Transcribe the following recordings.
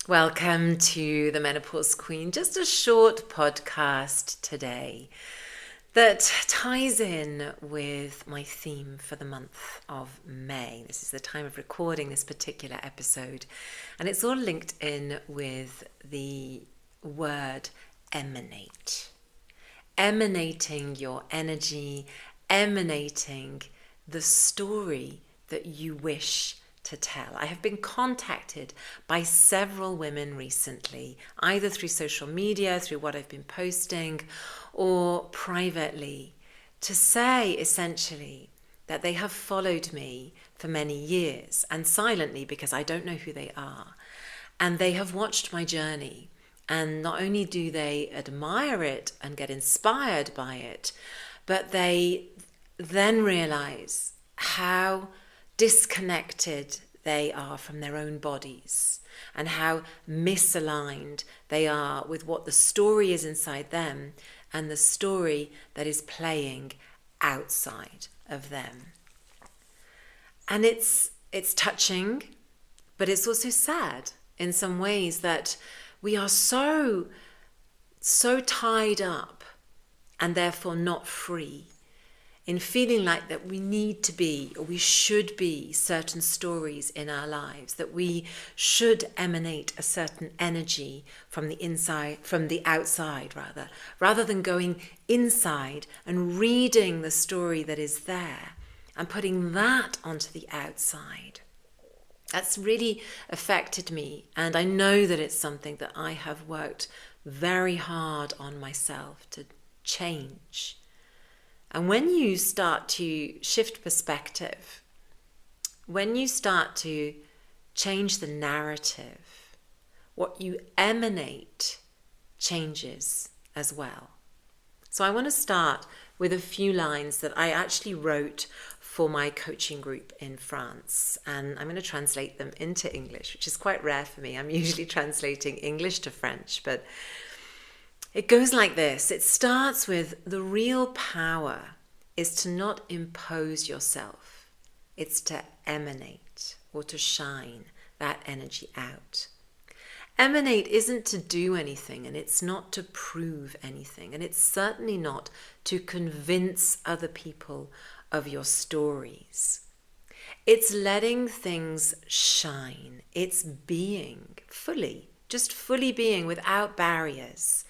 Welcome to the Menopause Queen. Just a short podcast today that ties in with my theme for the month of May. This is the time of recording this particular episode, and it's all linked in with the word emanate. Emanating your energy, emanating the story that you wish to tell. I have been contacted by several women recently, either through social media, through what I've been posting, or privately, to say essentially that they have followed me for many years, and silently because I don't know who they are. And they have watched my journey. And not only do they admire it and get inspired by it, but they then realize how disconnected they are from their own bodies and how misaligned they are with what the story is inside them and the story that is playing outside of them. And it's touching, but it's also sad in some ways that we are so tied up and therefore not free in feeling like that we need to be, or we should be, certain stories in our lives, that we should emanate a certain energy from the inside, from the outside rather than going inside and reading the story that is there and putting that onto the outside. That's really affected me, and I know that it's something that I have worked very hard on myself to change. And when you start to shift perspective, when you start to change the narrative, what you emanate changes as well. So I want to start with a few lines that I actually wrote for my coaching group in France. And I'm going to translate them into English, which is quite rare for me. I'm usually translating English to French, but it goes like this. It starts with the real power is to not impose yourself. It's to emanate or to shine that energy out. Emanate isn't to do anything, and it's not to prove anything, and it's certainly not to convince other people of your stories. It's letting things shine. It's being fully, just fully being without barriers.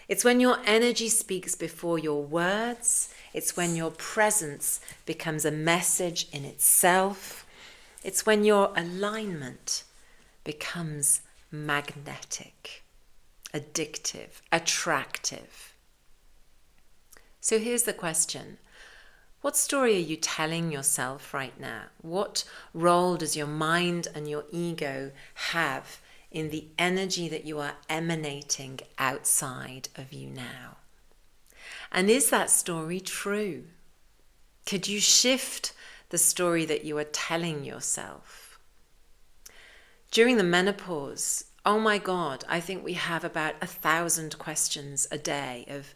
It's when your energy speaks before your words. It's when your presence becomes a message in itself. It's when your alignment becomes magnetic, addictive, attractive. So here's the question. What story are you telling yourself right now? What role does your mind and your ego have in the energy that you are emanating outside of you now? And is that story true? Could you shift the story that you are telling yourself? During the menopause, oh my God, I think we have about 1,000 questions a day of,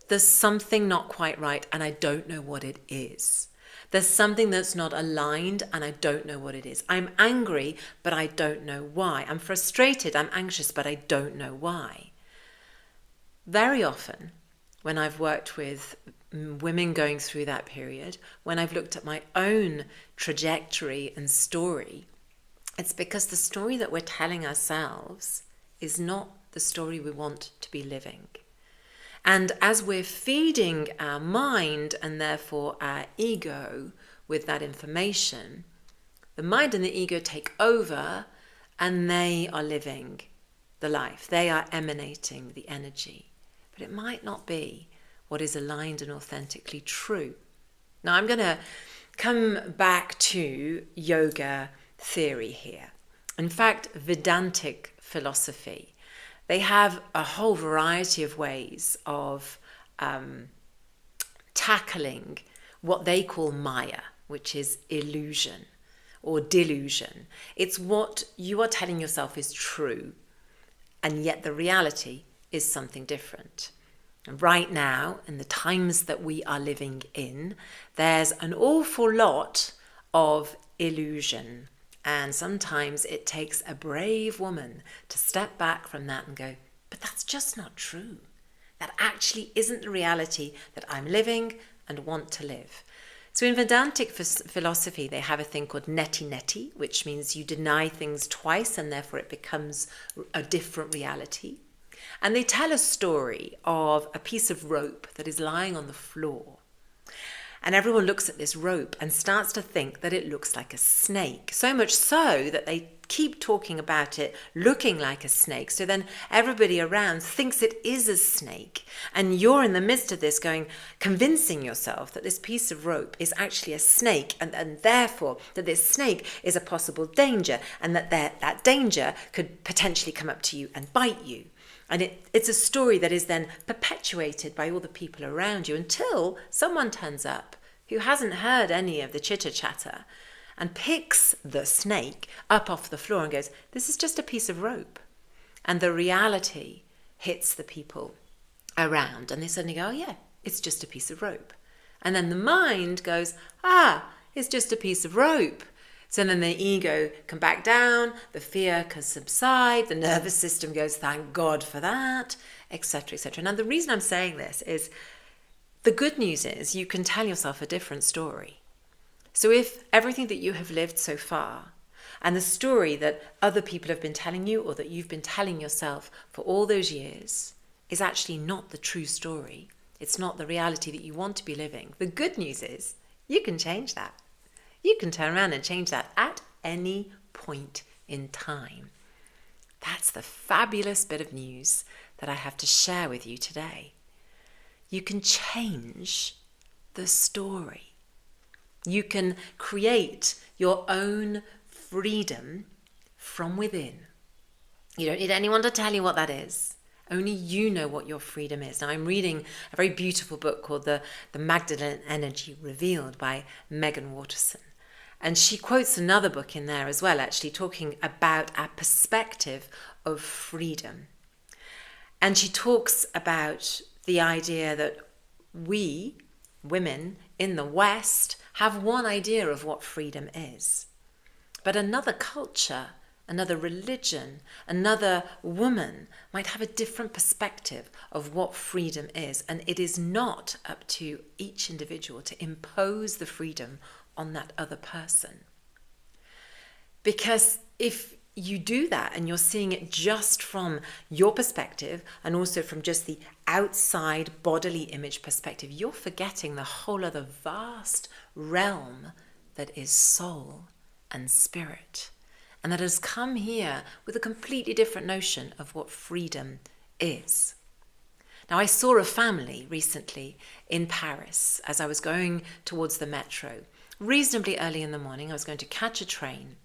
there's something not quite right and I don't know what it is. There's something that's not aligned and I don't know what it is. I'm angry, but I don't know why. I'm frustrated, I'm anxious, but I don't know why. Very often, when I've worked with women going through that period, when I've looked at my own trajectory and story, it's because the story that we're telling ourselves is not the story we want to be living. And as we're feeding our mind and therefore our ego with that information, the mind and the ego take over and they are living the life. They are emanating the energy. But it might not be what is aligned and authentically true. Now I'm going to come back to yoga theory here. In fact, Vedantic philosophy. They have a whole variety of ways of tackling what they call Maya, which is illusion or delusion. It's what you are telling yourself is true, and yet the reality is something different. And right now, in the times that we are living in, there's an awful lot of illusion And sometimes it takes a brave woman to step back from that and go, but that's just not true. That actually isn't the reality that I'm living and want to live. So in Vedantic philosophy, they have a thing called neti, which means you deny things twice and therefore it becomes a different reality. And they tell a story of a piece of rope that is lying on the floor. And everyone looks at this rope and starts to think that it looks like a snake. So much so that they keep talking about it looking like a snake. So then everybody around thinks it is a snake. And you're in the midst of this convincing yourself that this piece of rope is actually a snake. And therefore that this snake is a possible danger. And that danger could potentially come up to you and bite you. And it's a story that is then perpetuated by all the people around you until someone turns up who hasn't heard any of the chitter-chatter and picks the snake up off the floor and goes, this is just a piece of rope. And the reality hits the people around and they suddenly go, oh yeah, it's just a piece of rope. And then the mind goes, it's just a piece of rope. So then the ego can back down, the fear can subside, the nervous system goes, thank God for that, etc., etc. Now, the reason I'm saying this is the good news is you can tell yourself a different story. So if everything that you have lived so far and the story that other people have been telling you or that you've been telling yourself for all those years is actually not the true story, it's not the reality that you want to be living, the good news is you can change that. You can turn around and change that at any point in time. That's the fabulous bit of news that I have to share with you today. You can change the story. You can create your own freedom from within. You don't need anyone to tell you what that is. Only you know what your freedom is. Now, I'm reading a very beautiful book called The Magdalene Energy Revealed by Megan Waterson. And she quotes another book in there as well, actually talking about our perspective of freedom. And she talks about the idea that we, women in the West, have one idea of what freedom is. But another culture, another religion, another woman might have a different perspective of what freedom is. And it is not up to each individual to impose the freedom on that other person. Because if you do that and you're seeing it just from your perspective and also from just the outside bodily image perspective, you're forgetting the whole other vast realm that is soul and spirit, and that has come here with a completely different notion of what freedom is. Now, I saw a family recently in Paris as I was going towards the metro. Reasonably early in the morning, I was going to catch a train,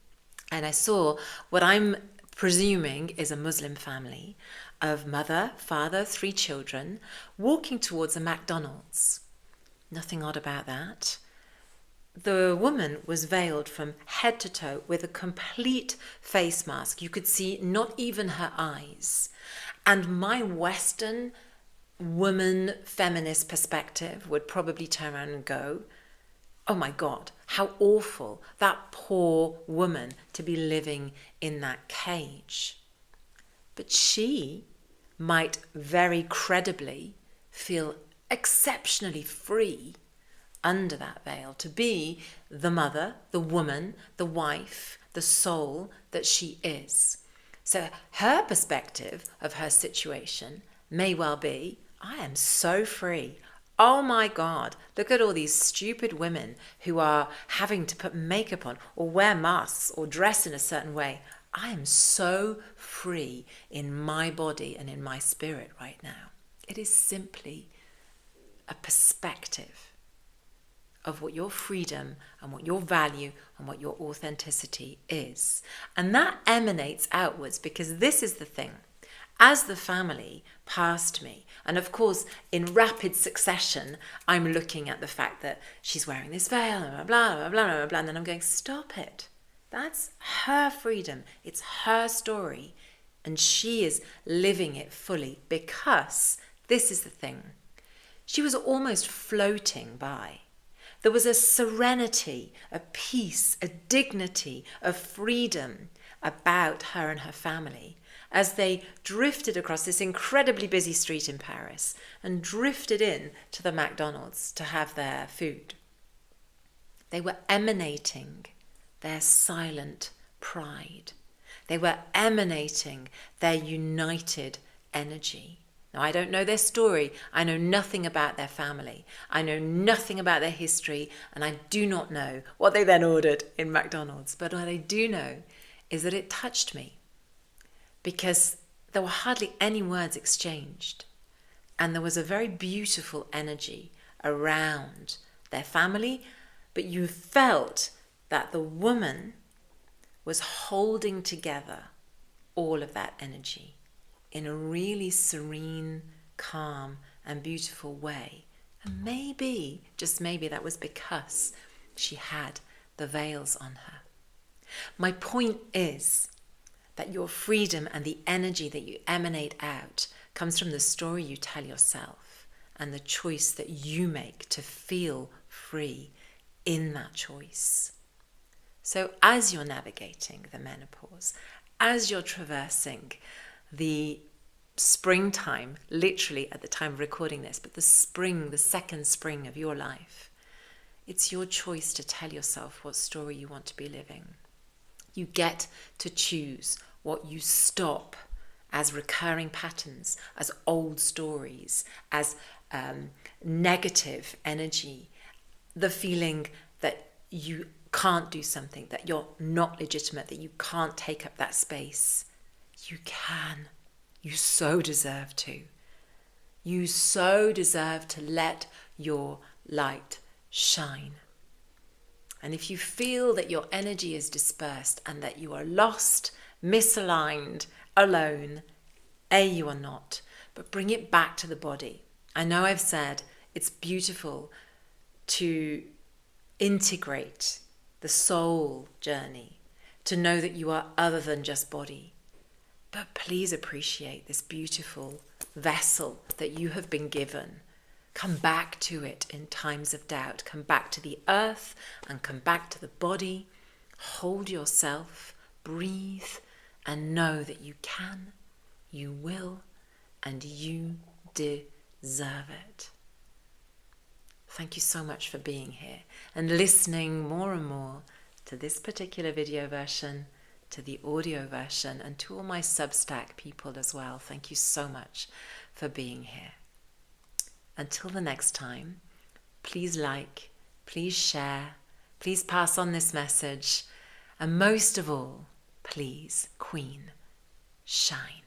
and I saw what I'm presuming is a Muslim family of mother, father, 3 children, walking towards a McDonald's. Nothing odd about that. The woman was veiled from head to toe with a complete face mask. You could see not even her eyes. And my Western woman feminist perspective would probably turn around and go, oh my God, how awful, that poor woman to be living in that cage. But she might very credibly feel exceptionally free under that veil to be the mother, the woman, the wife, the soul that she is. So her perspective of her situation may well be, I am so free. Oh my God, look at all these stupid women who are having to put makeup on or wear masks or dress in a certain way. I am so free in my body and in my spirit right now. It is simply a perspective of what your freedom and what your value and what your authenticity is. And that emanates outwards, because this is the thing. As the family passed me, and of course in rapid succession, I'm looking at the fact that she's wearing this veil, blah, blah, blah, blah, blah, blah, and then I'm going, stop it. That's her freedom. It's her story. And she is living it fully, because this is the thing. She was almost floating by. There was a serenity, a peace, a dignity, a freedom about her and her family as they drifted across this incredibly busy street in Paris and drifted in to the McDonald's to have their food. They were emanating their silent pride. They were emanating their united energy. Now, I don't know their story. I know nothing about their family. I know nothing about their history, and I do not know what they then ordered in McDonald's. But what I do know is that it touched me because there were hardly any words exchanged. And there was a very beautiful energy around their family, but you felt that the woman was holding together all of that energy in a really serene, calm, and beautiful way. And maybe, just maybe, that was because she had the veils on her. My point is that your freedom and the energy that you emanate out comes from the story you tell yourself and the choice that you make to feel free in that choice. So as you're navigating the menopause, as you're traversing the springtime, literally at the time of recording this, but the spring, the second spring of your life, it's your choice to tell yourself what story you want to be living. You get to choose what you stop as recurring patterns, as old stories, as negative energy, the feeling that you can't do something, that you're not legitimate, that you can't take up that space. You can. You so deserve to. You so deserve to let your light shine. And if you feel that your energy is dispersed and that you are lost, misaligned, alone, you are not, but bring it back to the body. I know I've said it's beautiful to integrate the soul journey, to know that you are other than just body. But please appreciate this beautiful vessel that you have been given. Come back to it in times of doubt. Come back to the earth and come back to the body. Hold yourself, breathe, and know that you can, you will, and you deserve it. Thank you so much for being here and listening more and more to this particular video version, to the audio version, and to all my Substack people as well. Thank you so much for being here. Until the next time, please like, please share, please pass on this message, and most of all, please, Queen, shine.